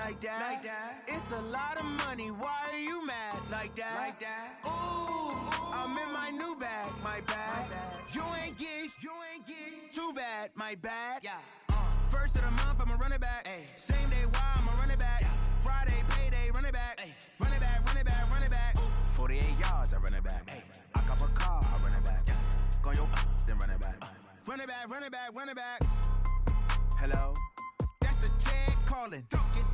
like that. It's a lot of money, why are you mad like that? Ooh, I'm in my new bag, my bad. You ain't get, too bad, my bad. First of the month, I'ma run it back. Same day, why I'ma run it back. Friday, payday, run it back. Run it back, run it back, run it back. 48 yards, I run it back. I cop a car, I run it back. Go your then run it back. Run it back, run it back, run it back. Hello? That's the check calling.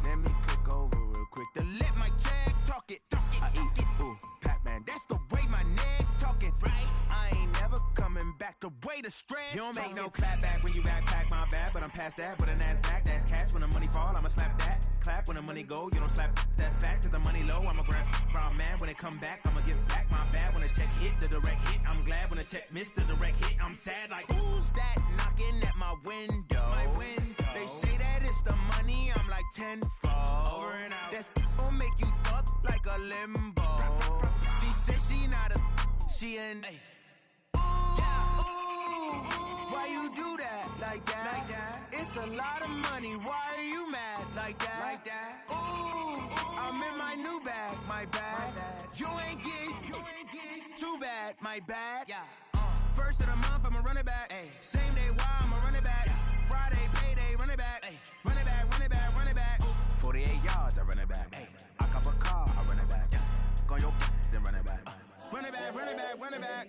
Let me click over real quick to let my check talk it. I eat it, ooh, Pac-Man. That's the way my neck talking, right? I ain't never coming back the way the stress. You don't make no clap back when you backpack, my bad, but I'm past that. But a NASDAQ, that's cash. When the money fall, I'ma slap that. Clap when the money go, you don't slap. That's facts. If the money low, I'ma grab brown man. When it come back, I'ma give back my bad. When the check hit, the direct hit. I'm glad when the check missed the direct hit. I'm sad like, who's that knocking at my window? My window. They say that it's the money, I'm like tenfold. Over and out. That's gon' make you fuck like a limbo. She said she not a, she an. Why you do that like that? It's a lot of money, why are you mad like that? Ooh, I'm in my new bag, my bad. You ain't get, too bad, my bad. First of the month, I'ma run it back. Same day, why I'ma run it back. Friday, payday, run it back. Run it back, run it back, run it back. 48 yards, I run it back. I cop a car, I run it back. Go your then run it back. Run it back, run it back, run it back.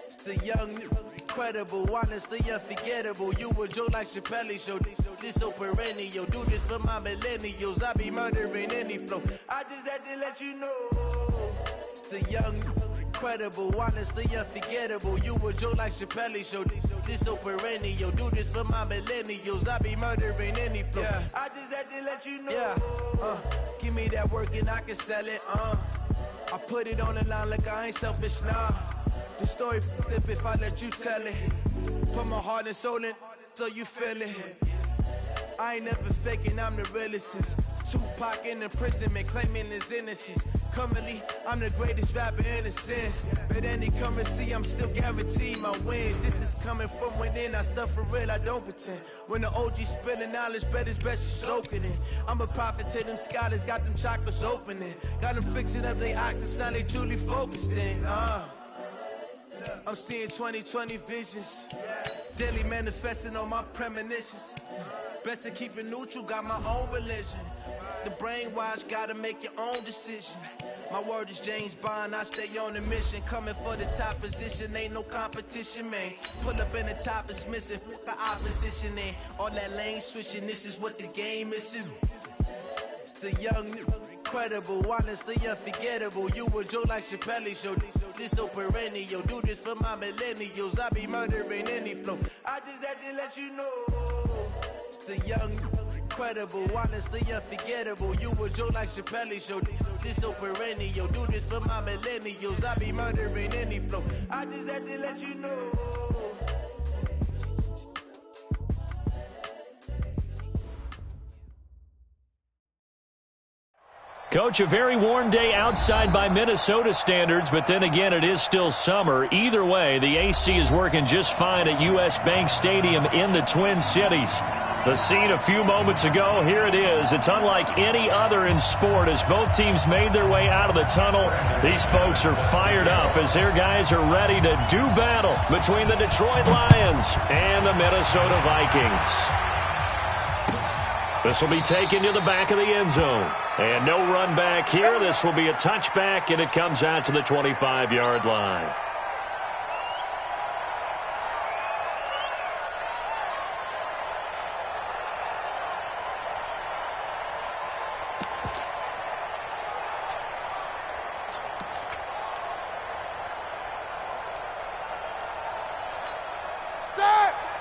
It's the young, incredible, honestly unforgettable. You a Joe like Chappelle show. This so perennial. Do this for my millennials. I be murdering any flow. I just had to let you know. It's the young, incredible, honestly unforgettable. You a Joe like Chappelle show. This so perennial. Do this for my millennials. I be murdering any flow. I just had to let you know. Give me that work and I can sell it. I put it on the line like I ain't selfish, nah. The story flip if I let you tell it. Put my heart and soul in so you feel it. I ain't never faking, I'm the realest since Tupac in imprisonment, claiming his innocence. Currently, I'm the greatest rapper in a sense. But any currency, I'm still guaranteed my wins. This is coming from within, I stuff for real, I don't pretend. When the OG spilling knowledge, bet it's best you soak it in. I'm a prophet to them scholars, got them chakras opening. Got them fixing up they octaves, now they truly focused in. I'm seeing 2020 visions, daily manifesting on my premonitions. Best to keep it neutral, got my own religion. The brainwash, gotta make your own decision. My word is James Bond, I stay on the mission. Coming for the top position, ain't no competition, man. Pull up in the top, it's missing, the opposition ain't. All that lane switching, this is what the game is. It's the young, incredible, honestly unforgettable. You a Joe like Chappelle show. This so perennial. Do this for my millennials. I be murdering any flow. I just had to let you know. It's the young, incredible, honestly unforgettable. You a Joe like Chappelle show. This so perennial. Do this for my millennials. I be murdering any flow. I just had to let you know. Coach, a very warm day outside by Minnesota standards, but then again, it is still summer. Either way, the AC is working just fine at U.S. Bank Stadium in the Twin Cities. The scene a few moments ago, here it is. It's unlike any other in sport as both teams made their way out of the tunnel. These folks are fired up as their guys are ready to do battle between the Detroit Lions and the Minnesota Vikings. This will be taken to the back of the end zone. And no run back here. This will be a touchback, and it comes out to the 25-yard line.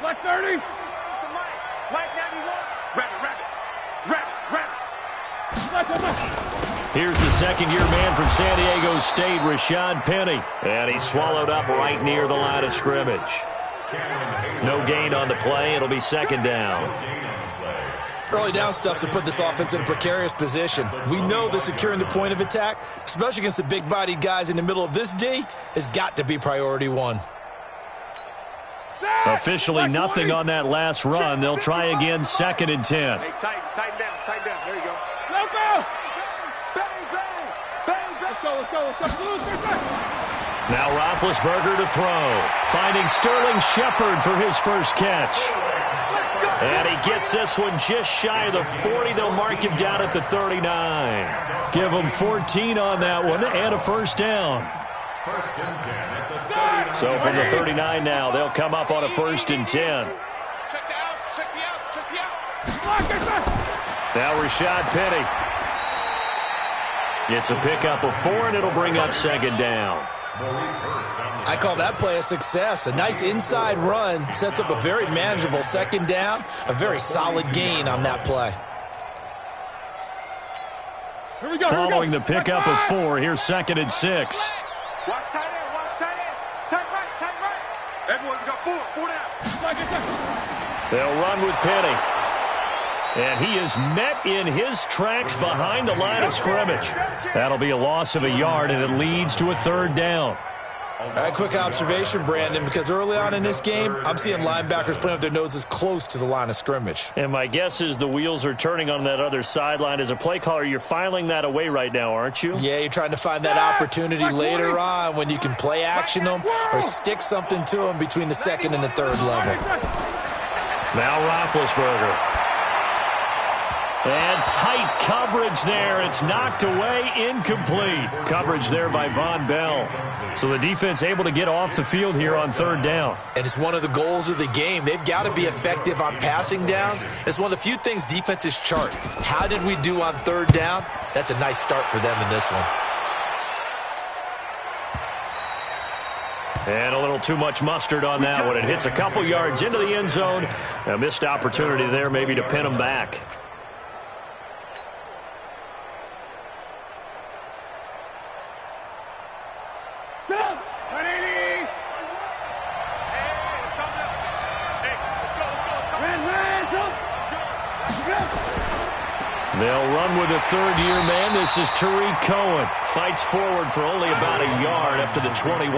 Black 30. Mike 91. Here's the second-year man from San Diego State, Rashad Penny. And he's swallowed up right near the line of scrimmage. No gain on the play. It'll be second down. Early down stuff to put this offense in a precarious position. We know that securing the point of attack, especially against the big-bodied guys in the middle of this D, has got to be priority one. Officially nothing on that last run. They'll try again, 2nd and 10. Hey, tighten down. There you go. Let's go. Now Roethlisberger to throw. Finding Sterling Shepard for his first catch. And he gets this one just shy of the 40. They'll mark him down at the 39. Give him 14 on that one and a first down. So from the 39 now, they'll come up on a 1st and 10. Check the out. Now Rashad Penny. It's a pickup of 4, and it'll bring up 2nd down. I call that play a success. A nice inside run sets up a very manageable 2nd down, a very solid gain on that play. Here we go. Following the pickup of 4, here's 2nd and 6. Watch tight end. Tight right. Everyone got 4 down. They'll run with Penny. And he is met in his tracks behind the line of scrimmage. That'll be a loss of a yard, and it leads to a 3rd down. All right, quick observation, Brandon, because early on in this game, I'm seeing linebackers playing with their noses close to the line of scrimmage. And my guess is the wheels are turning on that other sideline. As a play caller, you're filing that away right now, aren't you? Yeah, you're trying to find that opportunity later on when you can play action them or stick something to them between the 2nd and the 3rd level. Now Roethlisberger. And tight coverage there. It's knocked away, incomplete. Coverage there by Von Bell. So the defense able to get off the field here on 3rd down. And it's one of the goals of the game. They've got to be effective on passing downs. It's one of the few things defenses chart. How did we do on 3rd down? That's a nice start for them in this one. And a little too much mustard on that one. It hits a couple yards into the end zone. A missed opportunity there maybe to pin them back. They'll run with a 3rd-year man. This is Tariq Cohen. Fights forward for only about a yard up to the 21.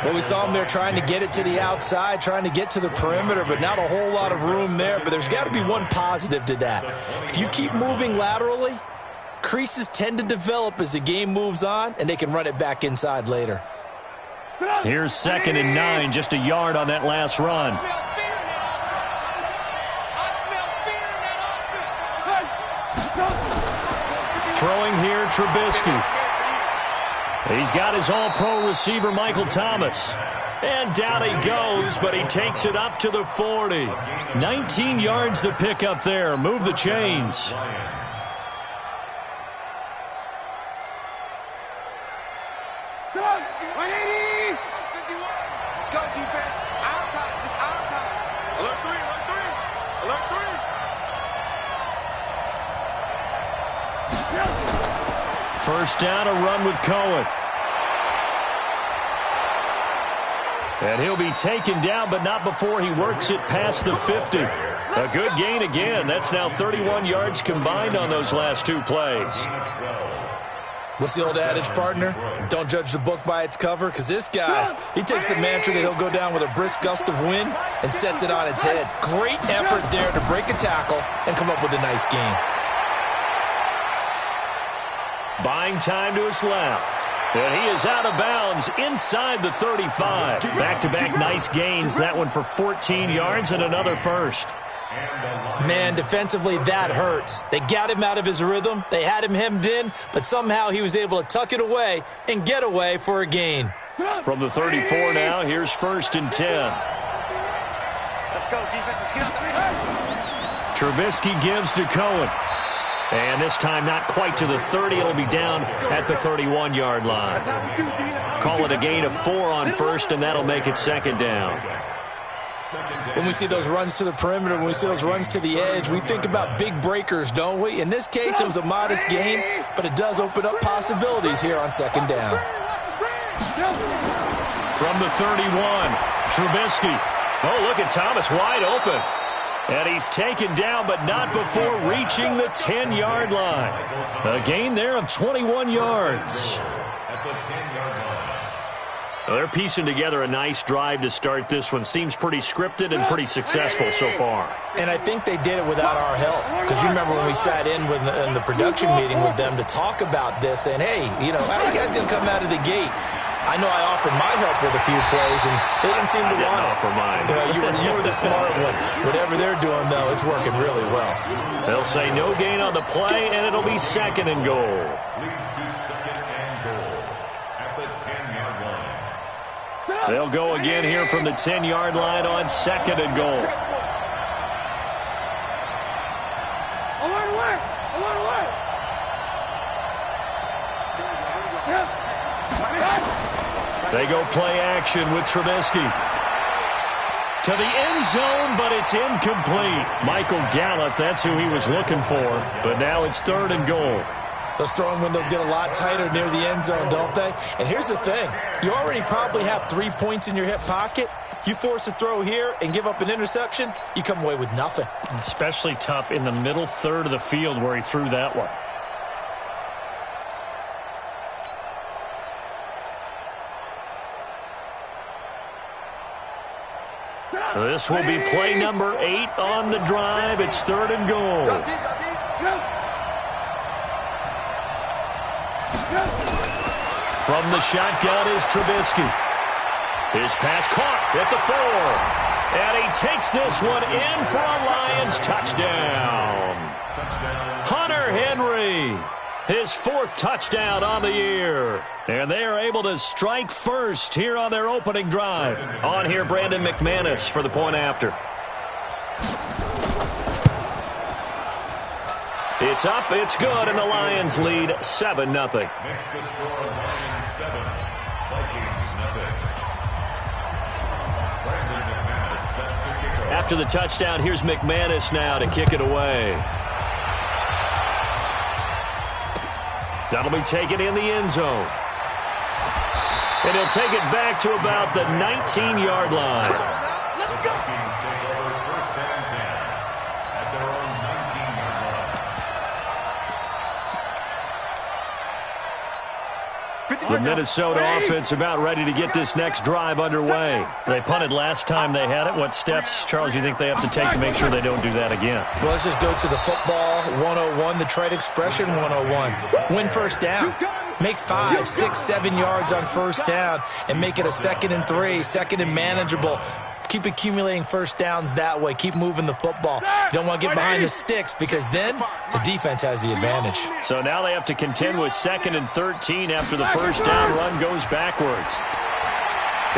Well, we saw him there trying to get it to the outside, trying to get to the perimeter, but not a whole lot of room there. But there's got to be one positive to that. If you keep moving laterally, creases tend to develop as the game moves on, and they can run it back inside later. Here's 2nd and 9, just a yard on that last run. Throwing here, Trubisky. He's got his all-pro receiver, Michael Thomas. And down he goes, but he takes it up to the 40. 19 yards to pick up there. Move the chains. Let's go, defense. Our time. It's our time. Alert 3. First down, a run with Cohen. And he'll be taken down, but not before he works it past the 50. A good gain again. That's now 31 yards combined on those last 2 plays. What's the old adage, partner? Don't judge the book by its cover, because this guy, he takes the mantra that he'll go down with a brisk gust of wind and sets it on its head. Great effort there to break a tackle and come up with a nice gain. Buying time to his left. And he is out of bounds inside the 35. Back-to-back nice gains. That one for 14 yards and another first. Man, defensively, that hurts. They got him out of his rhythm. They had him hemmed in, but somehow he was able to tuck it away and get away for a gain. From the 34 now, here's 1st and 10. Let's go, defense. Let's get out the Trubisky gives to Cohen. And this time not quite to the 30. It'll be down at the 31-yard line. That's how we do, D. Call it a gain of 4 on first, and that'll make it 2nd down. When we see those runs to the perimeter, when we see those runs to the edge, we think about big breakers, don't we? In this case, it was a modest gain, but it does open up possibilities here on 2nd down. From the 31, Trubisky. Oh, look at Thomas wide open. And he's taken down, but not before reaching the 10-yard line. A gain there of 21 yards. Well, they're piecing together a nice drive to start this one. Seems pretty scripted and pretty successful so far. And I think they did it without our help. Because you remember when we sat in the production meeting with them to talk about this, and hey, you know, how are you guys going to come out of the gate? I know I offered my help with a few plays, and they didn't seem to want it. Offer mine. You were the smart one. Whatever they're doing, though, it's working really well. They'll say no gain on the play, and it'll be 2nd and goal. Leads to 2nd and goal at the 10-yard line. They'll go again here from the 10-yard line on 2nd and goal. They go play action with Trubisky. To the end zone, but it's incomplete. Michael Gallup, that's who he was looking for. But now it's 3rd and goal. Those throwing windows get a lot tighter near the end zone, don't they? And here's the thing. You already probably have 3 points in your hip pocket. You force a throw here and give up an interception, you come away with nothing. Especially tough in the middle third of the field where he threw that one. This will be play number 8 on the drive. It's 3rd and goal. From the shotgun is Trubisky. His pass caught at the 4. And he takes this one in for a Lions touchdown. Hunter Henry, his 4th touchdown on the year. And they are able to strike first here on their opening drive. On here, Brandon McManus for the point after. It's up, it's good, and the Lions lead 7-0. Next to score, Lions 7, Vikings 0. Brandon McManus set to kick off. After the touchdown, here's McManus now to kick it away. That'll be taken in the end zone. And he'll take it back to about the 19-yard line. The Vikings take over 1st and 10 at their own 19-yard line. The Minnesota offense about ready to get this next drive underway. They punted last time they had it. What steps, Charles, you think they have to take to make sure they don't do that again? Well, let's just go to the football 101, the trade expression 101. Win first down. Make 5, 6, 7 yards on first down and make it a 2nd and 3, 2nd and manageable. Keep accumulating first downs that way. Keep moving the football. You don't want to get behind the sticks because then the defense has the advantage. So now they have to contend with 2nd and 13 after the first down run goes backwards.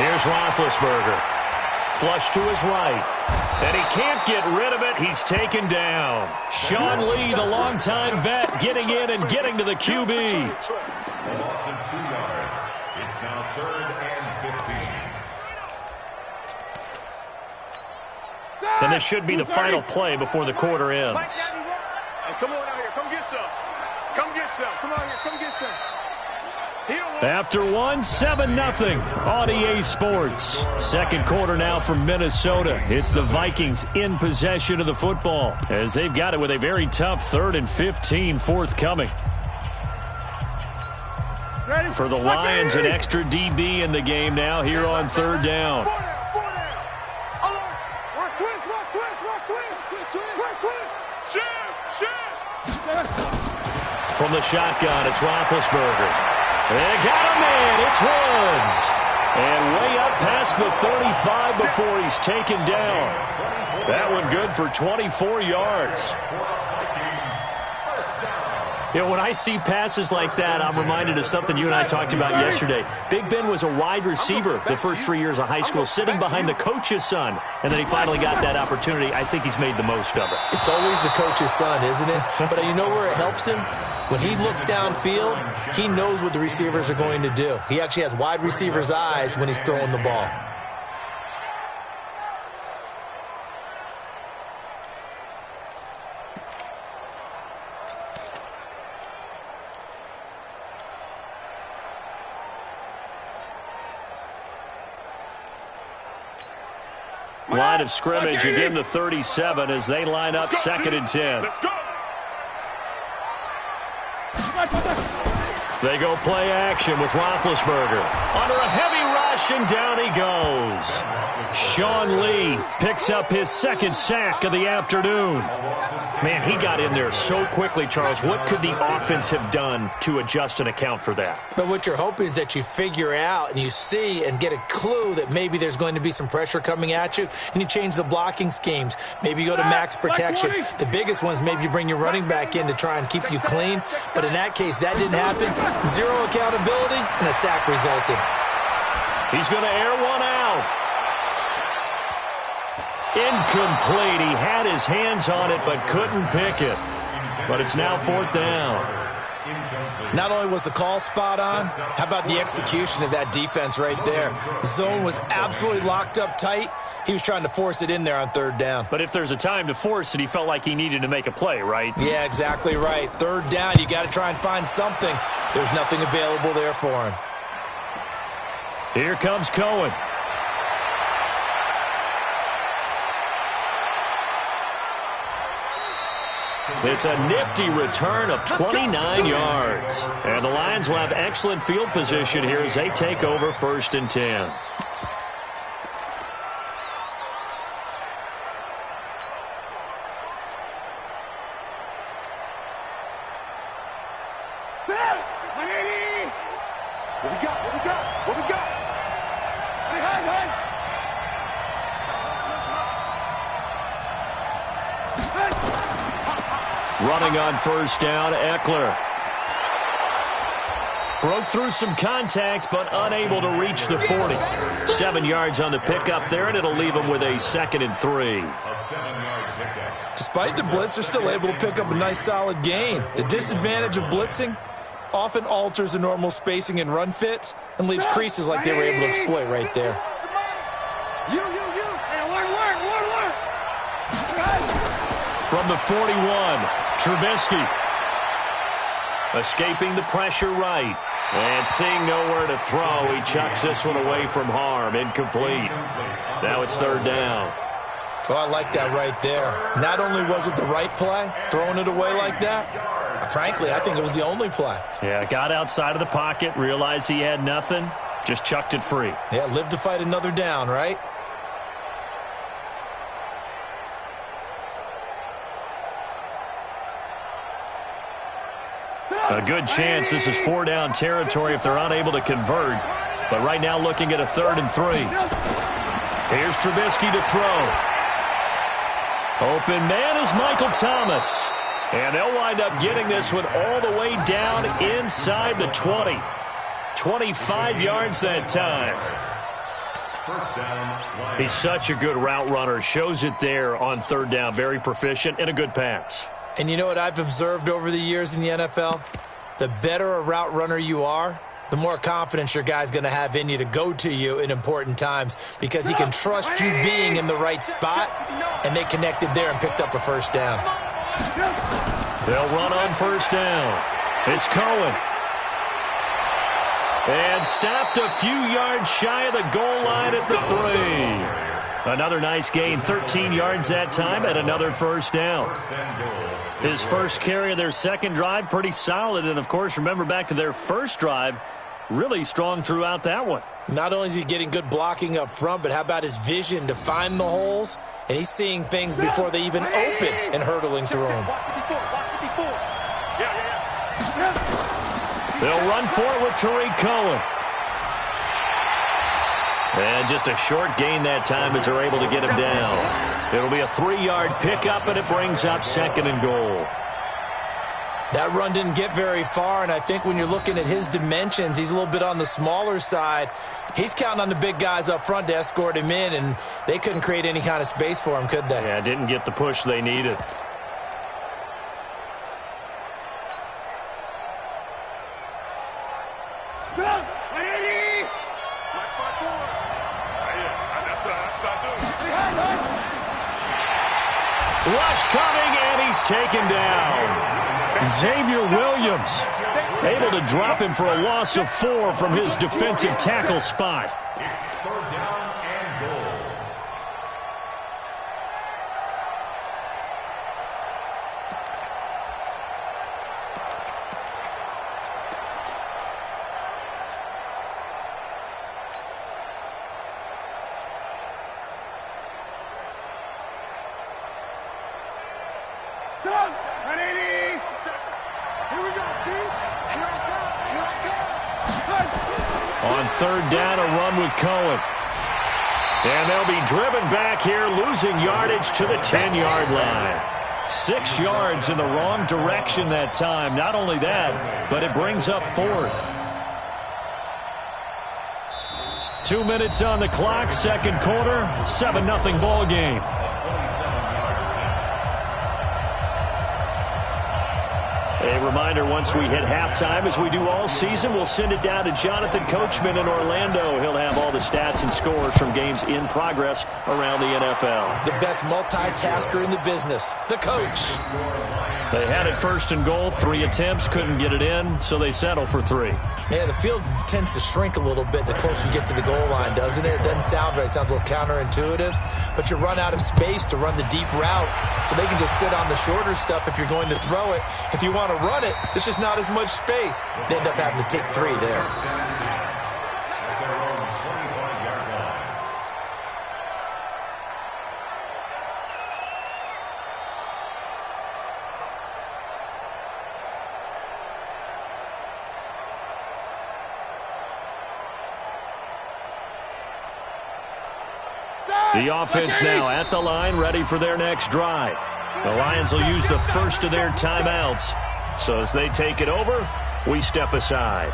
Here's Roethlisberger. Flush to his right. And he can't get rid of it. He's taken down. Sean Lee, the longtime vet, getting in and getting to the QB. A loss of 2 yards. It's now 3rd and 15. And this should be the final play before the quarter ends. Come on out here. Come get some. Come get some. Come out here. Come get some. After 7-0 on EA Sports. Second quarter now from Minnesota. It's the Vikings in possession of the football as they've got it with a very tough 3rd and 15 forthcoming. For the Lions, an extra DB in the game now here on 3rd down. From the shotgun, it's Roethlisberger. They got him in. It's Woods. And way up past the 35 before he's taken down. That one good for 24 yards. You know, when I see passes like that, I'm reminded of something you and I talked about yesterday. Big Ben was a wide receiver the first 3 years of high school, sitting behind the coach's son. And then he finally got that opportunity. I think he's made the most of it. It's always the coach's son, isn't it? But you know where it helps him? When he looks downfield, he knows what the receivers are going to do. He actually has wide receivers' eyes when he's throwing the ball. Line of scrimmage, again the 37 as they line up 2nd and 10. Let's go. They go play action with Roethlisberger. Under a heavy rush, and down he goes. Sean Lee picks up his 2nd sack of the afternoon. Man, he got in there so quickly, Charles. What could the offense have done to adjust and account for that? But what you're hoping is that you figure out and you see and get a clue that maybe there's going to be some pressure coming at you, and you change the blocking schemes. Maybe you go to max protection. The biggest one is maybe you bring your running back in to try and keep you clean. But in that case, that didn't happen. 0 accountability, and a sack resulted. He's going to air one out. Incomplete. He had his hands on it but couldn't pick it. But it's now 4th down. Not only was the call spot on, how about the execution of that defense right there? Zone was absolutely locked up tight. He was trying to force it in there on 3rd down. But if there's a time to force it, he felt like he needed to make a play, right? Yeah, exactly right. 3rd down, you got to try and find something. There's nothing available there for him. Here comes Cohen. It's a nifty return of 29 yards. And the Lions will have excellent field position here as they take over 1st and 10. Running on 1st down, Eckler. Broke through some contact, but unable to reach the 40. 7 yards on the pickup there, and it'll leave him with a 2nd and 3. Despite the blitz, they're still able to pick up a nice, solid gain. The disadvantage of blitzing often alters the normal spacing and run fits and leaves creases like they were able to exploit right there. From the 41, Trubisky. Escaping the pressure right. And seeing nowhere to throw, he chucks this one away from harm. Incomplete. Now it's 3rd down. Oh, I like that right there. Not only was it the right play, throwing it away like that, frankly, I think it was the only play. Yeah, got outside of the pocket, realized he had nothing, just chucked it free. Yeah, live to fight another down, right? A good chance this is 4-down territory if they're unable to convert. But right now looking at a 3rd and 3. Here's Trubisky to throw. Open man is Michael Thomas. And they'll wind up getting this one all the way down inside the 20. 25 yards that time. He's such a good route runner. Shows it there on 3rd down. Very proficient and a good pass. And you know what I've observed over the years in the NFL? The better a route runner you are, the more confidence your guy's going to have in you to go to you in important times because he can trust you being in the right spot, and they connected there and picked up a 1st down. They'll run on 1st down. It's Cohen. And stopped a few yards shy of the goal line at the 3. Another nice gain, 13 yards that time, and another 1st down. His first carry of their 2nd drive, pretty solid. And, of course, remember back to their 1st drive, really strong throughout that one. Not only is he getting good blocking up front, but how about his vision to find the holes? And he's seeing things before they even open and hurtling through them. They'll run for it with Tariq Cohen. And just a short gain that time as they're able to get him down. It'll be a 3-yard pickup, and it brings up 2nd and goal. That run didn't get very far, and I think when you're looking at his dimensions, he's a little bit on the smaller side. He's counting on the big guys up front to escort him in, and they couldn't create any kind of space for him, could they? Yeah, didn't get the push they needed. Rush coming, and he's taken down. Xavier Williams able to drop him for a loss of 4 from his defensive tackle spot. It's 3rd down and goal. 180. Here we go, dude. Here I come. Here I come. On third down, a run with Cohen. And they'll be driven back here, losing yardage to the 10-yard line. 6 yards in the wrong direction that time. Not only that, but it brings up fourth. 2 minutes on the clock, second quarter, 7-0 ball game. A reminder, once we hit halftime, as we do all season, we'll send it down to Jonathan Coachman in Orlando. He'll have all the stats and scores from games in progress around the NFL. The best multitasker in the business, the coach. They had it first and goal, 3 attempts, couldn't get it in, so they settle for 3. Yeah, the field tends to shrink a little bit the closer you get to the goal line, doesn't it? It doesn't sound right. It sounds a little counterintuitive. But you run out of space to run the deep routes, so they can just sit on the shorter stuff if you're going to throw it. If you want to run it, there's just not as much space. They end up having to take 3 there. The offense now at the line, ready for their next drive. The Lions will use the first of their timeouts. So as they take it over, we step aside.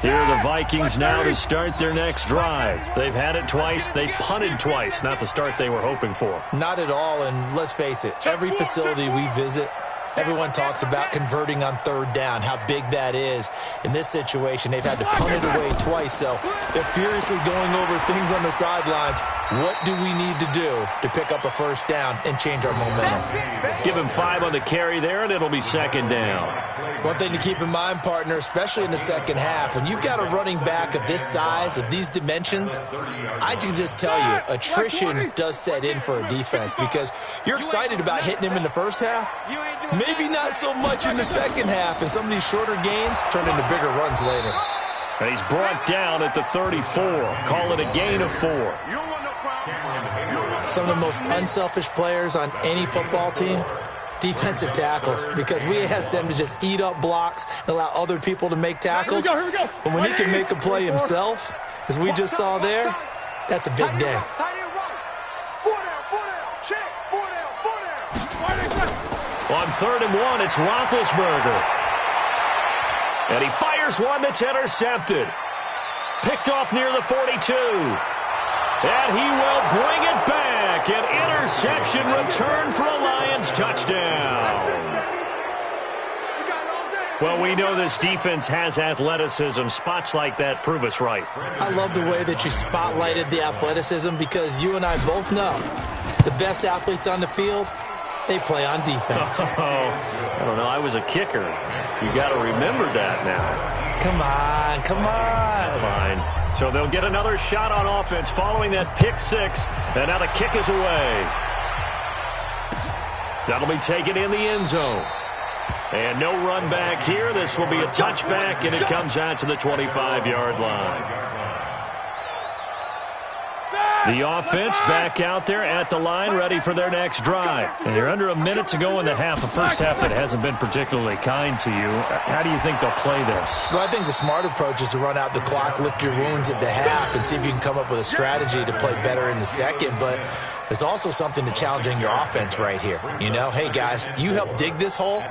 Here are the Vikings now to start their next drive. They've had it twice. They've punted twice. Not the start they were hoping for. Not at all, and let's face it, every facility we visit, everyone talks about converting on third down, how big that is. In this situation, they've had to punt it away twice, so they're furiously going over things on the sidelines. What do we need to do to pick up a first down and change our momentum? Give him 5 on the carry there, and it'll be second down. One thing to keep in mind, partner, especially in the second half, when you've got a running back of this size, of these dimensions, I can just tell you, attrition does set in for a defense because you're excited about hitting him in the first half. Maybe not so much in the second half, and some of these shorter gains turn into bigger runs later. And he's brought down at the 34. Call it a gain of 4. Some of the most unselfish players on any football team, defensive tackles, because we ask them to just eat up blocks and allow other people to make tackles. Here we go. But when he can make a play himself, as we just saw there, that's a big day. On 3rd and 1, it's Roethlisberger. And he fires one that's intercepted. Picked off near the 42. And he will bring it back. An interception return for a Lions touchdown. Well, we know this defense has athleticism. Spots like that prove us right. I love the way that you spotlighted the athleticism because you and I both know the best athletes on the field, they play on defense. Oh, I don't know. I was a kicker. You got to remember that now. Come on, come on. Fine. So they'll get another shot on offense following that pick 6. And now the kick is away. That'll be taken in the end zone. And no run back here. This will be a touchback, and it comes out to the 25-yard line. The offense back out there at the line, ready for their next drive. And you're under a minute to go in the half, a first half that hasn't been particularly kind to you. How do you think they'll play this? Well, I think the smart approach is to run out the clock, lick your wounds at the half, and see if you can come up with a strategy to play better in the second. But there's also something to challenging your offense right here. You know, hey, guys, you help dig this hole.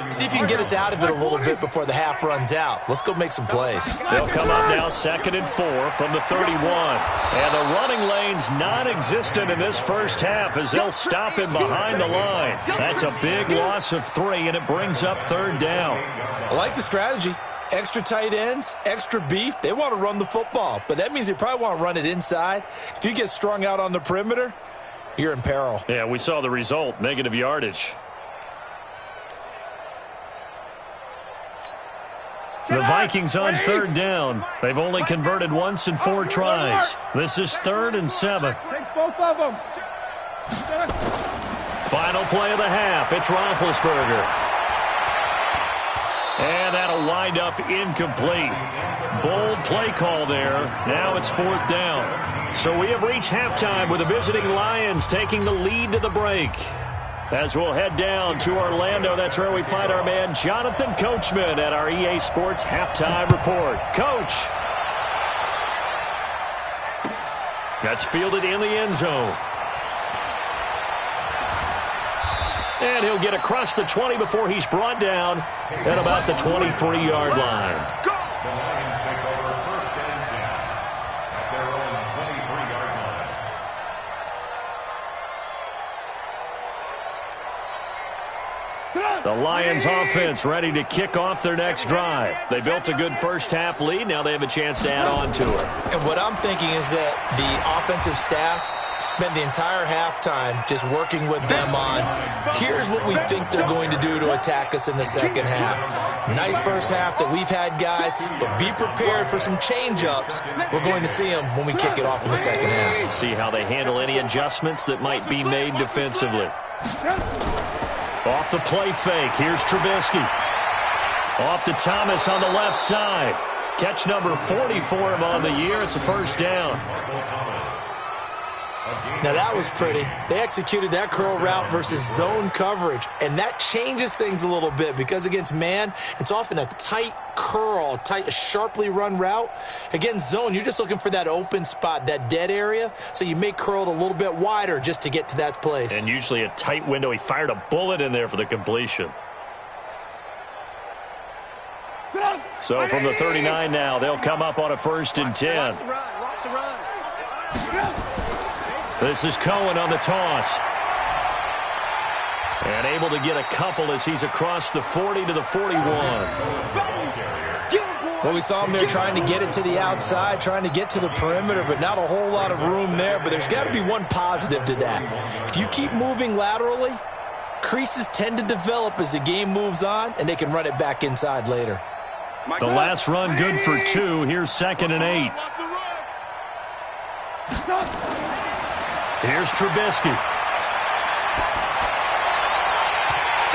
See if you can get us out of it a little bit before the half runs out. Let's go make some plays. They'll come up now 2nd and 4 from the 31. And the running lane's non-existent in this first half as they'll stop him behind the line. That's a big loss of 3, and it brings up 3rd down. I like the strategy. Extra tight ends, extra beef. They want to run the football, but that means they probably want to run it inside. If you get strung out on the perimeter, you're in peril. Yeah, we saw the result, negative yardage. The Vikings on 3rd down. They've only converted once in 4 tries. This is 3rd and 7. Take both of them. Final play of the half. It's Roethlisberger. And that'll wind up incomplete. Bold play call there. Now it's 4th down. So we have reached halftime with the visiting Lions taking the lead to the break. As we'll head down to Orlando, that's where we find our man Jonathan Coachman at our EA Sports Halftime Report. Coach. That's fielded in the end zone. And he'll get across the 20 before he's brought down at about the 23-yard line. The Lions take over 1st and 10 at their own 23-yard line. The Lions offense ready to kick off their next drive. They built a good first-half lead. Now they have a chance to add on to it. And what I'm thinking is that the offensive staff spent the entire halftime just working with them on, here's what we think they're going to do to attack us in the second half. Nice first half that we've had, guys, but be prepared for some change-ups. We're going to see them when we kick it off in the second half. See how they handle any adjustments that might be made defensively. Off the play fake, here's Trubisky. Off to Thomas on the left side. Catch number 40 for him on the year. It's a 1st down. Now that was pretty. They executed that curl route versus zone coverage, and that changes things a little bit because against man, it's often a tight curl, a sharply run route. Against zone, you're just looking for that open spot, that dead area, so you may curl it a little bit wider just to get to that place. And usually a tight window. He fired a bullet in there for the completion. So from the 39 now, they'll come up on a 1st and 10. This is Cohen on the toss. And able to get a couple as he's across the 40 to the 41. Well, we saw him there trying to get it to the outside, trying to get to the perimeter, but not a whole lot of room there. But there's got to be one positive to that. If you keep moving laterally, creases tend to develop as the game moves on, and they can run it back inside later. The last run good for 2. Here's 2nd and 8. Here's Trubisky.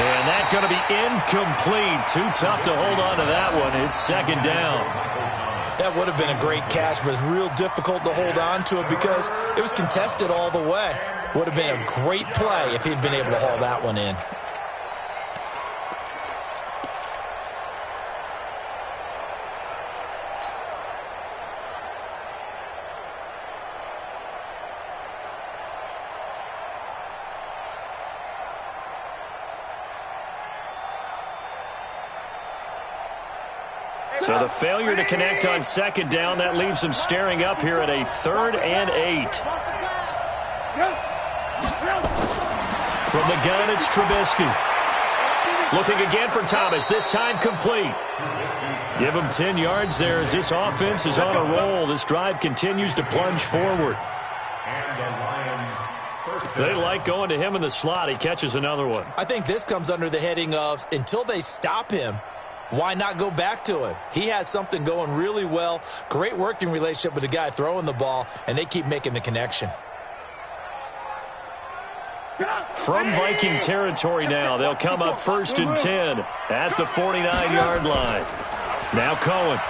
And that's going to be incomplete. Too tough to hold on to that one. It's 2nd down. That would have been a great catch, but it's real difficult to hold on to it because it was contested all the way. Would have been a great play if he'd been able to haul that one in. So the failure to connect on 2nd down, that leaves them staring up here at a 3rd and 8. From the gun, it's Trubisky. Looking again for Thomas, this time complete. Give him 10 yards there as this offense is on a roll. This drive continues to plunge forward. They like going to him in the slot. He catches another one. I think this comes under the heading of until they stop him, why not go back to him? He has something going really well. Great working relationship with the guy throwing the ball, and they keep making the connection. From Viking territory now, they'll come up 1st and 10 at the 49-yard line. Now Cohen.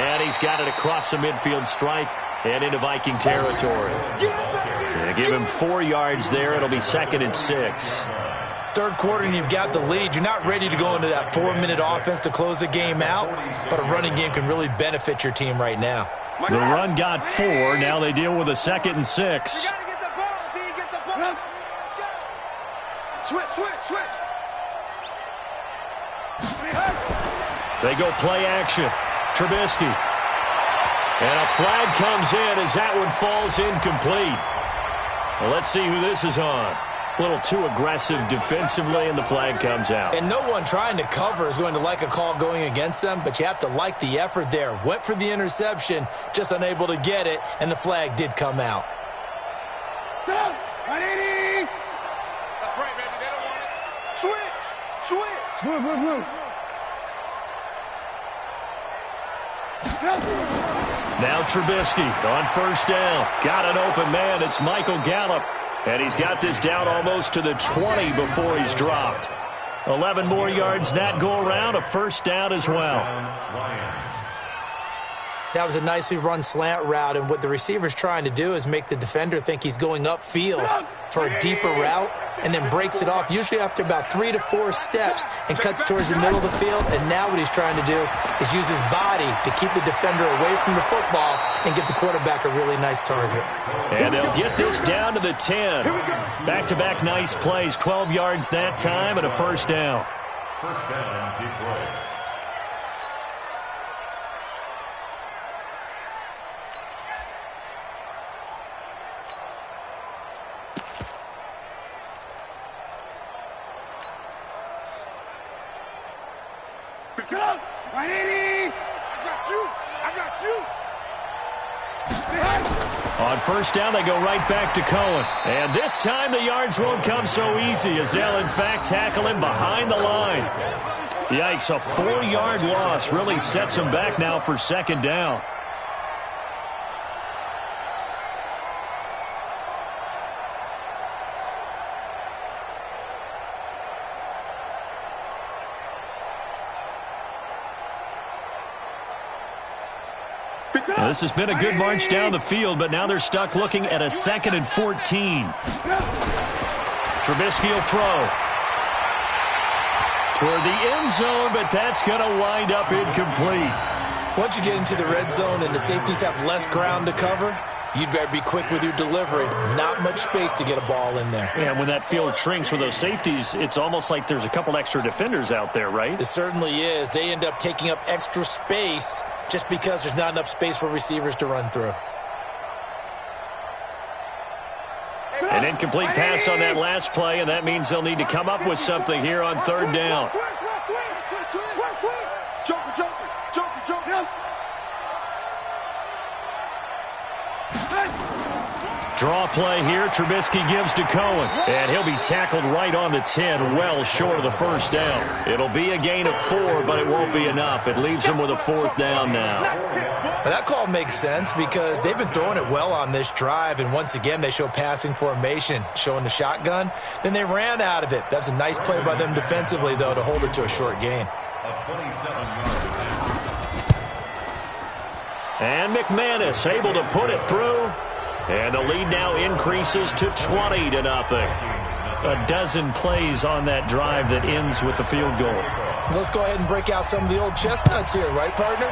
And he's got it across the midfield stripe and into Viking territory. Give him 4 yards there. It'll be 2nd and 6. Third quarter and you've got the lead. You're not ready to go into that 4-minute offense to close the game out, but a running game can really benefit your team right now. The run got 4. Now they deal with a 2nd and 6. Switch. They go play action. Trubisky. And a flag comes in as that one falls incomplete. Well, let's see who this is on. A little too aggressive defensively, and the flag comes out. And no one trying to cover is going to like a call going against them, but you have to like the effort there. Went for the interception, just unable to get it, and the flag did come out. That's right, baby. They don't want it. Switch. Move. Now Trubisky on 1st down. Got an open man. It's Michael Gallup. And he's got this down almost to the 20 before he's dropped. 11 more yards that go around, a first down as well. That was a nicely run slant route, and what the receiver's trying to do is make the defender think he's going upfield for a deeper route and then breaks it off, usually after about 3 to 4 steps, and cuts towards the middle of the field. And now what he's trying to do is use his body to keep the defender away from the football and give the quarterback a really nice target. And they'll get this down to the 10. Back-to-back nice plays, 12 yards that time and a first down. First down, Detroit. Pick it up. 180. I got you. On first down, they go right back to Cohen. And this time the yards won't come so easy as they'll, in fact, tackle him behind the line. Yikes, a 4-yard loss really sets him back now for second down. Now, this has been a good march down the field, but now they're stuck looking at a 2nd and 14. Trubisky will throw toward the end zone, but that's going to wind up incomplete. Once you get into the red zone and the safeties have less ground to cover, you'd better be quick with your delivery. Not much space to get a ball in there. Yeah, when that field shrinks with those safeties, it's almost like there's a couple extra defenders out there, right? It certainly is. They end up taking up extra space just because there's not enough space for receivers to run through. An incomplete pass on that last play, and that means they'll need to come up with something here on third down. Draw play here. Trubisky gives to Cohen. And he'll be tackled right on the 10, well short of the first down. It'll be a gain of 4, but it won't be enough. It leaves him with a 4th down now. Well, that call makes sense because they've been throwing it well on this drive, and once again they show passing formation, showing the shotgun. Then they ran out of it. That's a nice play by them defensively, though, to hold it to a short gain. And McManus able to put it through. And the lead now increases to 20-0. A dozen plays on that drive that ends with the field goal. Let's go ahead and break out some of the old chestnuts here, right, partner?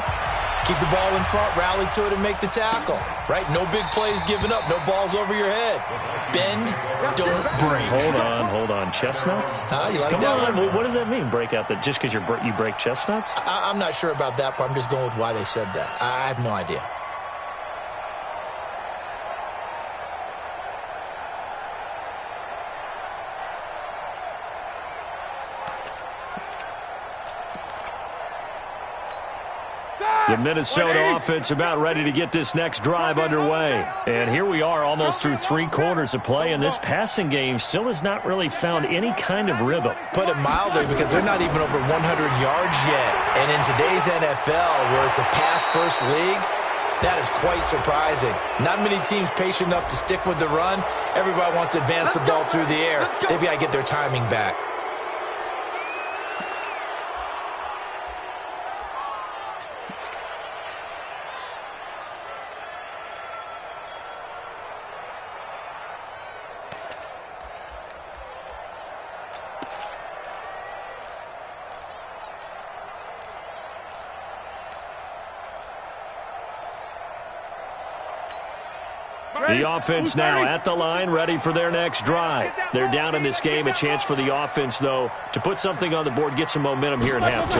Keep the ball in front, rally to it, and make the tackle, right? No big plays given up, no balls over your head. Bend, don't break. Hold on. Chestnuts? You like Come that on. one? What does that mean, break out that just because you break chestnuts? I'm not sure about that, but I'm just going with why they said that. I have no idea. The Minnesota offense about ready to get this next drive underway. And here we are almost through 3 quarters of play, and this passing game still has not really found any kind of rhythm. Put it mildly, because they're not even over 100 yards yet. And in today's NFL, where it's a pass-first league, that is quite surprising. Not many teams patient enough to stick with the run. Everybody wants to advance the ball through the air. They've got to get their timing back. The offense now at the line, ready for their next drive. They're down in this game. A chance for the offense, though, to put something on the board, get some momentum here in half 2.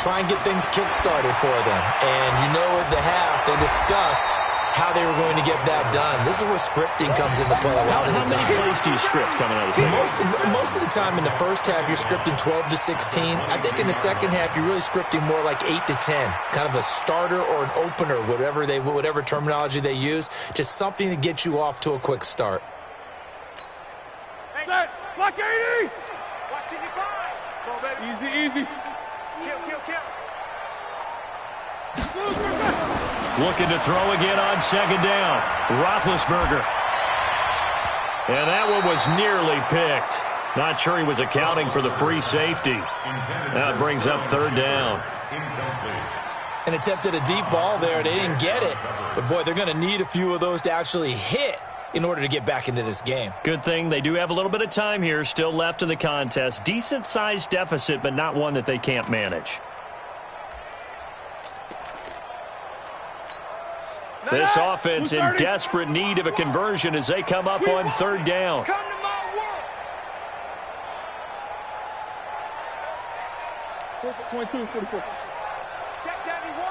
Try and get things kick-started for them. And you know at the half, they discussed how they were going to get that done. This is where scripting comes into play a lot of the time. How many plays do you script coming out of the second? Most of the time in the first half, you're scripting 12 to 16. I think in the second half, you're really scripting more like 8 to 10. Kind of a starter or an opener, whatever terminology they use. Just something to get you off to a quick start. Hey, block 80! Block 25! Come on, baby. Easy. Kill. Looking to throw again on second down. Roethlisberger. And that one was nearly picked. Not sure he was accounting for the free safety. Now it brings up third down. An attempt at a deep ball there. They didn't get it. But, boy, they're going to need a few of those to actually hit in order to get back into this game. Good thing they do have a little bit of time here still left in the contest. Decent-sized deficit, but not one that they can't manage. This offense in desperate need of a conversion as they come up on third down. Come to my world. 22, 44. Check that he won.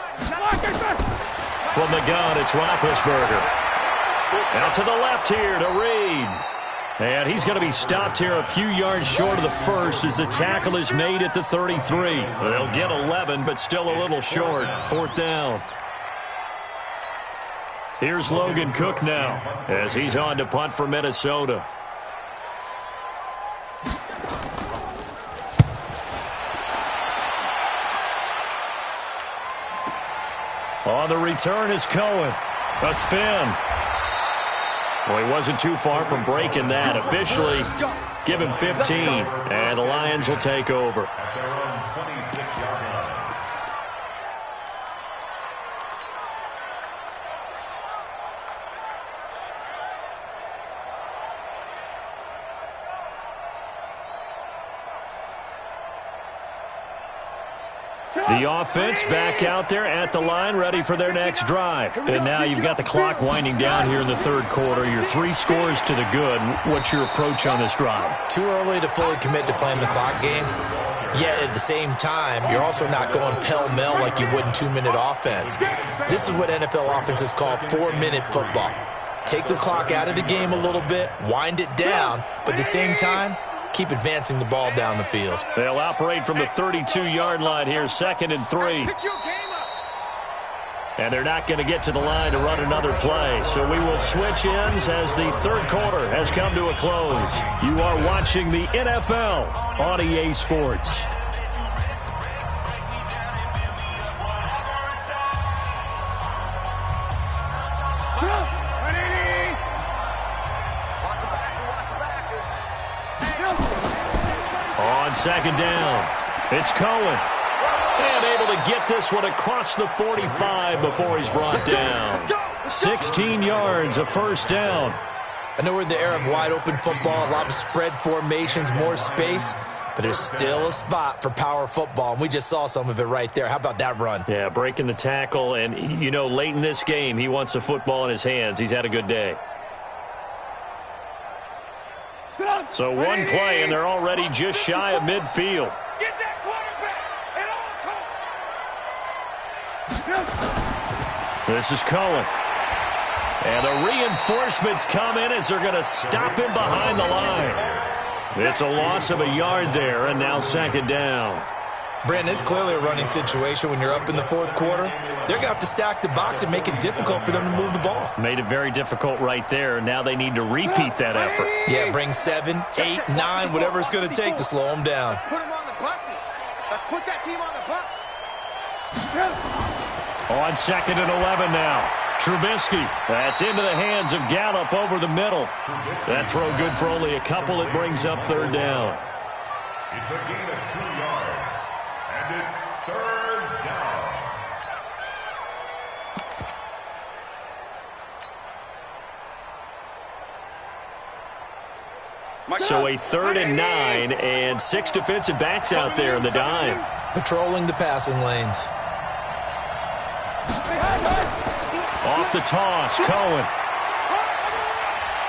From the gun, it's Roethlisberger. Out to the left here to Reed. And he's going to be stopped here a few yards short of the first as the tackle is made at the 33. They'll get 11, but still a little short. Fourth down. Here's Logan Cook now as he's on to punt for Minnesota. On the return is Cohen. A spin. Well, he wasn't too far from breaking that. Officially, give him 15, and the Lions will take over. At their own 26-yard line. The offense back out there at the line, ready for their next drive. And now you've got the clock winding down here in the third quarter. Your 3 scores to the good. What's your approach on this drive? Too early to fully commit to playing the clock game. Yet at the same time, you're also not going pell-mell like you would in 2-minute offense. This is what NFL offenses call 4-minute football. Take the clock out of the game a little bit, wind it down, but at the same time, keep advancing the ball down the field. They'll operate from the 32-yard line here, 2nd and 3. And they're not going to get to the line to run another play. So we will switch ends as the third quarter has come to a close. You are watching the NFL on EA Sports. On second down, it's Cohen. And able to get this one across the 45 before he's brought down. 16 yards, a first down. I know we're in the era of wide-open football, a lot of spread formations, more space, but there's still a spot for power football, and we just saw some of it right there. How about that run? Yeah, breaking the tackle, and, you know, late in this game, he wants the football in his hands. He's had a good day. So one play, and they're already just shy of midfield. Get that quarterback at all costs. This is Cohen. And the reinforcements come in as they're going to stop him behind the line. It's a loss of a yard there, and now second down. Brandon, it's clearly a running situation when you're up in the fourth quarter. They're going to have to stack the box and make it difficult for them to move the ball. Made it very difficult right there. Now they need to repeat that effort. Yeah, bring 7, 8, 9, whatever it's going to take to slow them down. Let's put them on the buses. Let's put that team on the bus. On 2nd and 11 now. Trubisky. That's into the hands of Gallup over the middle. That throw good for only a couple. It brings up third down. It's a gain of 2 yards, and it's third down. So a 3rd and 9, and 6 defensive backs out there in the dime. Patrolling the passing lanes. Off the toss, Cohen.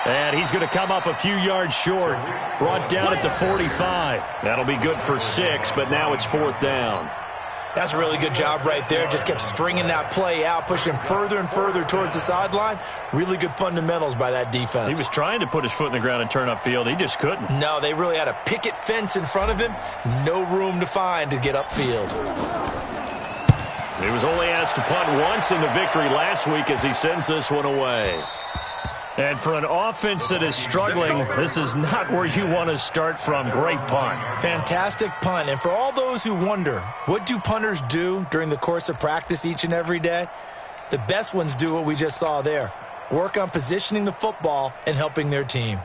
And he's going to come up a few yards short. Brought down at the 45. That'll be good for 6, but now it's 4th down. That's a really good job right there. Just kept stringing that play out, pushing further and further towards the sideline. Really good fundamentals by that defense. He was trying to put his foot in the ground and turn upfield. He just couldn't. No, they really had a picket fence in front of him. No room to find to get upfield. He was only asked to punt once in the victory last week as he sends this one away. And for an offense that is struggling, this is not where you want to start from. Great punt. Fantastic punt. And for all those who wonder, what do punters do during the course of practice each and every day? The best ones do what we just saw there. Work on positioning the football and helping their team.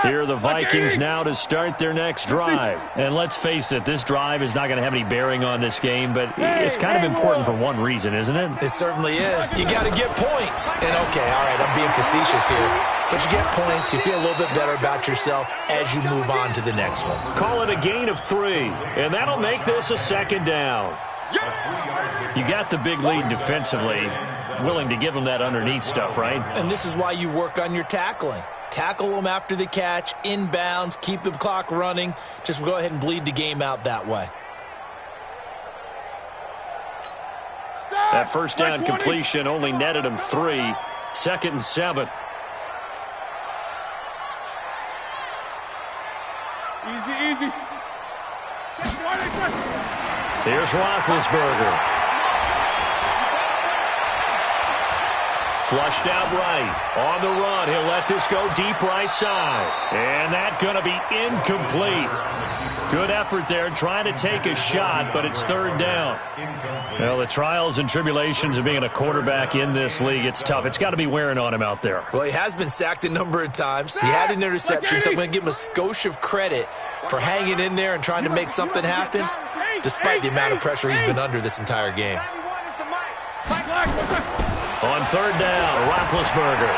Here are the Vikings now to start their next drive. And let's face it, this drive is not going to have any bearing on this game, but it's kind of important for one reason, isn't it? It certainly is. You got to get points. And okay, all right, I'm being facetious here. But you get points, you feel a little bit better about yourself as you move on to the next one. Call it a gain of 3, and that'll make this a second down. You got the big lead defensively, willing to give them that underneath stuff, right? And this is why you work on your tackling. Tackle them after the catch, inbounds, keep the clock running. Just go ahead and bleed the game out that way. That first down completion only netted him 3. 2nd and 7. Easy. Here's Roethlisberger. Flushed out right. On the run. He'll let this go deep right side. And that's going to be incomplete. Good effort there trying to take a shot, but it's 3rd down. Well, the trials and tribulations of being a quarterback in this league, it's tough. It's got to be wearing on him out there. Well, he has been sacked a number of times. He had an interception, so I'm going to give him a skosh of credit for hanging in there and trying to make something happen, despite the amount of pressure he's been under this entire game. On 3rd down, Roethlisberger.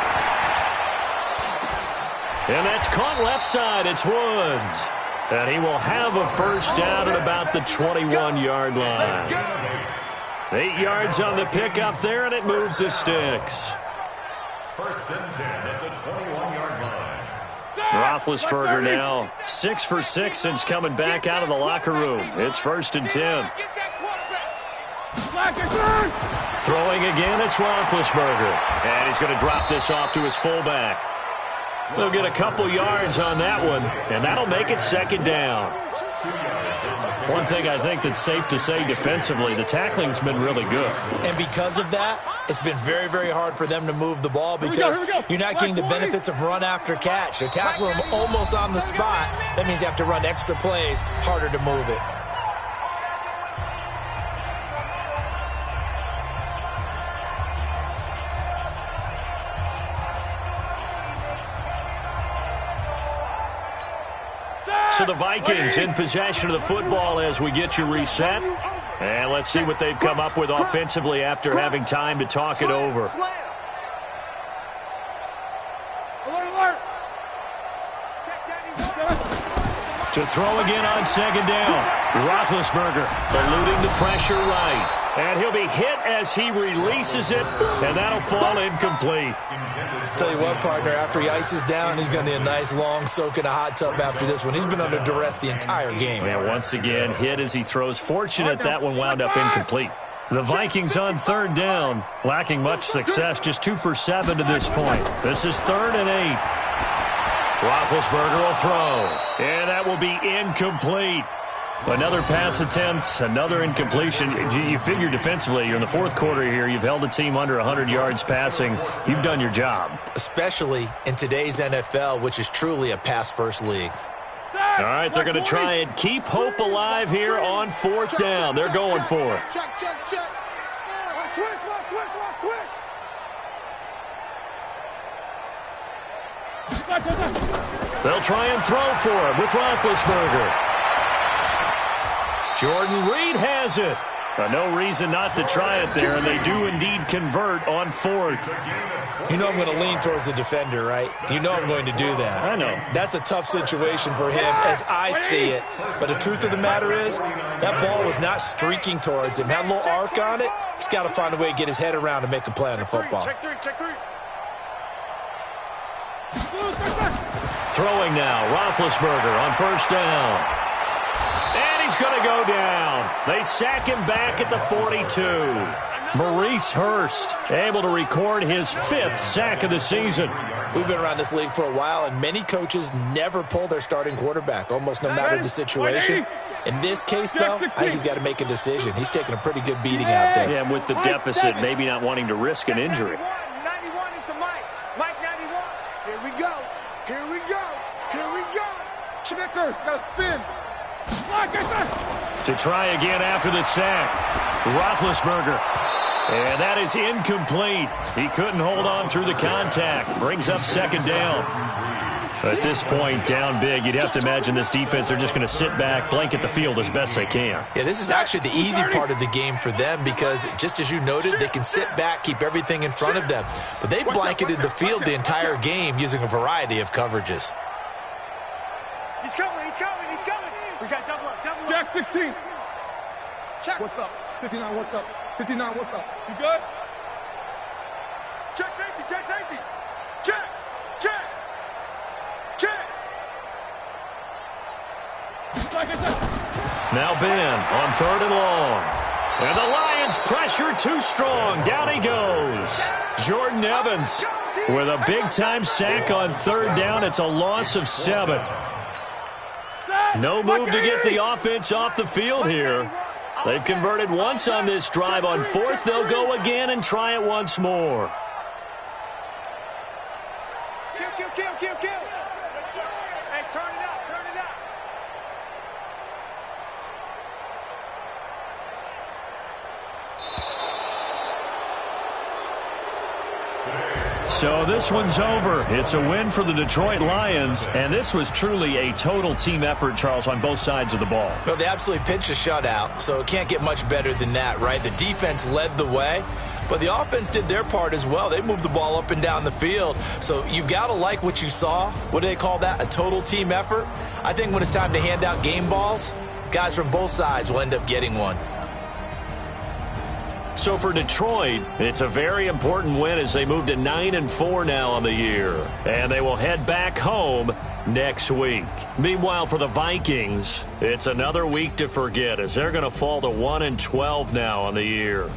And that's caught left side. It's Woods. And he will have a first down at about the 21-yard line. 8 yards on the pickup there, and it moves the sticks. 1st and 10 at the 21-yard line. Roethlisberger now 6 for 6 since coming back out of the locker room. It's 1st and 10. Throwing again, it's Roethlisberger. And he's going to drop this off to his fullback. They'll get a couple yards on that one, and that'll make it 2nd down. One thing I think that's safe to say defensively, the tackling's been really good. And because of that, it's been very, very hard for them to move the ball because you're not getting the benefits of run after catch. They're tackling them almost on the spot. That means you have to run extra plays, harder to move it. So the Vikings in possession of the football as we get you reset. And let's see what they've come up with offensively after having time to talk it over. To throw again on 2nd down. Roethlisberger eluding the pressure right. And he'll be hit as he releases it, and that'll fall incomplete. Tell you what, partner, after he ices down, he's going to need a nice long soak in a hot tub after this one. He's been under duress the entire game. Yeah, once again, hit as he throws. Fortunate that one wound up incomplete. The Vikings on 3rd down, lacking much success, just 2 for 7 to this point. This is 3rd and 8. Roethlisberger will throw, and that will be incomplete. Another pass attempt, another incompletion. You figure defensively, you're in the 4th quarter here. You've held the team under 100 yards passing. You've done your job. Especially in today's NFL, which is truly a pass-first league. All right, they're going to try and keep hope alive here on 4th down. They're going for it. Check. They'll try and throw for him with Roethlisberger. Jordan Reed has it. No reason not to try it there, and they do indeed convert on 4th. You know I'm going to lean towards the defender, right? You know I'm going to do that. I know. That's a tough situation for him as I see it. But the truth of the matter is, that ball was not streaking towards him. Had a little arc on it. He's got to find a way to get his head around and make a play on the football. Check three. Throwing now, Roethlisberger on 1st down. And he's going to go down. They sack him back at the 42. Maurice Hurst able to record his 5th sack of the season. We've been around this league for a while, and many coaches never pull their starting quarterback, almost no matter the situation. In this case, though, I think he's got to make a decision. He's taking a pretty good beating out there. Yeah, and with the deficit, maybe not wanting to risk an injury. 91 is the Mike 91. Here we go. Checkers, now spin. To try again after the sack. Roethlisberger. And that is incomplete. He couldn't hold on through the contact. Brings up 2nd down. At this point, down big, you'd have to imagine this defense, they're just going to sit back, blanket the field as best they can. Yeah, this is actually the easy part of the game for them because, just as you noted, they can sit back, keep everything in front of them. But they blanketed the field the entire game using a variety of coverages. He's coming, he's coming, he's coming. We got double up, double up. Jack 16. Check. What's up? 59, what's up? 59, what's up? You good? Check safety, check safety. Check, check, check. Now Ben on 3rd and long. And the Lions pressure too strong. Down he goes. Jordan Evans with a big-time sack on 3rd down. It's a loss of 7. No move to get the offense off the field here. They've converted once on this drive. On 4th, they'll go again and try it once more. Kill, kill, kill, kill, kill. Hey, turn it up, turn it up. So this one's over. It's a win for the Detroit Lions, and this was truly a total team effort, Charles, on both sides of the ball. Well, they absolutely pitched a shutout, so it can't get much better than that, right? The defense led the way, but the offense did their part as well. They moved the ball up and down the field, so you've got to like what you saw. What do they call that? A total team effort? I think when it's time to hand out game balls, guys from both sides will end up getting one. So for Detroit, it's a very important win as they move to 9-4 now on the year. And they will head back home next week. Meanwhile, for the Vikings, it's another week to forget as they're going to fall to 1-12 now on the year.